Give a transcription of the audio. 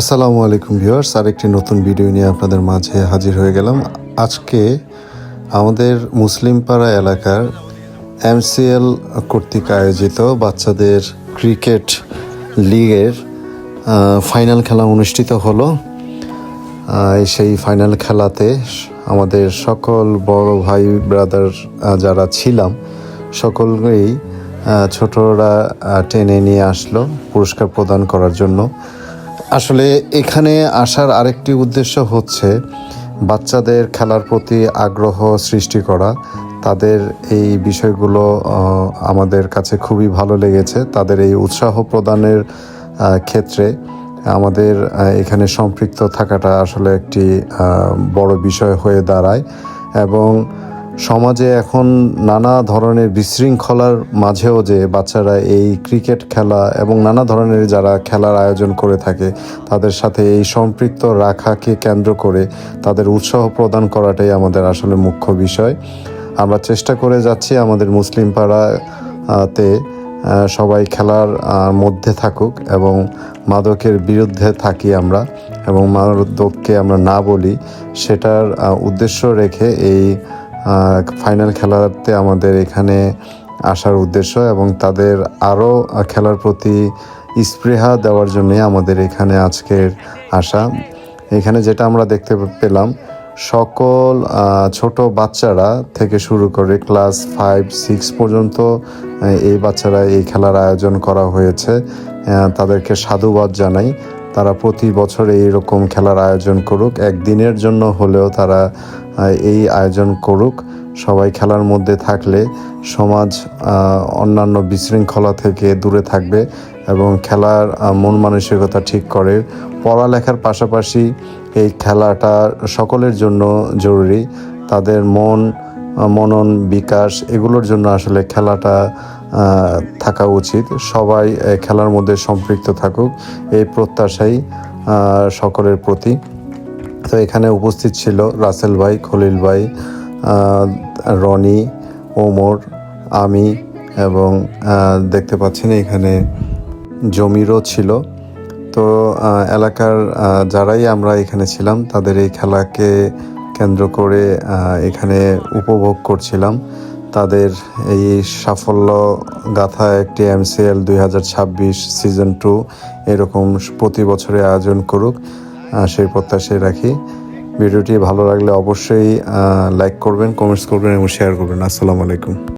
আসসালামু আলাইকুম ভিউয়ার্স, আরেকটি নতুন ভিডিও নিয়ে আপনাদের মাঝে হাজির হয়ে গেলাম। আজকে আমাদের মুসলিম পাড়া এলাকার এমসিএল কর্তৃক আয়োজিত বাচ্চাদের ক্রিকেট লিগের ফাইনাল খেলা অনুষ্ঠিত হলো। সেই ফাইনাল খেলাতে আমাদের সকল বড় ভাই ব্রাদার যারা ছিলাম সকলকেই ছোটরা টেনে নিয়ে আসলো পুরস্কার প্রদান করার জন্য। আসলে এখানে আসার আরেকটি উদ্দেশ্য হচ্ছে বাচ্চাদের খেলার প্রতি আগ্রহ সৃষ্টি করা। তাদের এই বিষয়গুলো আমাদের কাছে খুবই ভালো লেগেছে। তাদের এই উৎসাহ প্রদানের ক্ষেত্রে আমাদের এখানে সম্পৃক্ত থাকাটা আসলে একটি বড় বিষয় হয়ে দাঁড়ায়। এবং সমাজে এখন নানা ধরনের বিশৃঙ্খলার মাঝেও যে বাচ্চারা এই ক্রিকেট খেলা এবং নানা ধরনের যারা খেলার আয়োজন করে থাকে তাদের সাথে এই সম্পৃক্ত রাখাকে কেন্দ্র করে তাদের উৎসাহ প্রদান করাটাই আমাদের আসলে মুখ্য বিষয়। আমরা চেষ্টা করে যাচ্ছি আমাদের মুসলিম পাড়াতে সবাই খেলার মধ্যে থাকুক এবং মাদকের বিরুদ্ধে থাকি আমরা, এবং মাদককে আমরা না বলি, সেটার উদ্দেশ্য রেখে এই ফাইনাল খেলাতে আমাদের এখানে আসার উদ্দেশ্য এবং তাদের আরও খেলার প্রতি স্পৃহা দেওয়ার জন্যে আমাদের এখানে আজকের আসা। এখানে যেটা আমরা দেখতে পেলাম, সকল ছোট বাচ্চারা থেকে শুরু করে ক্লাস 5-6 পর্যন্ত এই বাচ্চারা এই খেলার আয়োজন করা হয়েছে। তাদেরকে সাধুবাদ জানাই। তারা প্রতি বছর এইরকম খেলার আয়োজন করুক, একদিনের জন্য হলেও তারা এই আয়োজন করুক। সবাই খেলার মধ্যে থাকলে সমাজ অন্যান্য বিশৃঙ্খলা থেকে দূরে থাকবে এবং খেলার মন মানসিকতা ঠিক করে। পড়ালেখার পাশাপাশি এই খেলাটা সকলের জন্য জরুরি। তাদের মনন বিকাশ এগুলোর জন্য আসলে খেলাটা থাকা উচিত। সবাই খেলার মধ্যে সম্পৃক্ত থাকুক, এই প্রত্যাশাই সকলের প্রতি। তো এখানে উপস্থিত ছিল রাসেল ভাই, খলিল ভাই, রনি, ওমর, আমি, এবং দেখতে পাচ্ছেন এখানে জমিরও ছিল। তো এলাকার যারাই আমরা এখানে ছিলাম তাদের এই খেলাকে কেন্দ্র করে এখানে উপভোগ করছিলাম। তাদের এই সাফল্য গাথা একটি এমসিএল 2026 সিজন 2 এরকম প্রতি বছরে আয়োজন করুক, সেই প্রত্যাশায় রাখি। ভিডিওটি ভালো লাগলে অবশ্যই লাইক করবেন, কমেন্টস করবেন এবং শেয়ার করবেন। আসসালামু আলাইকুম।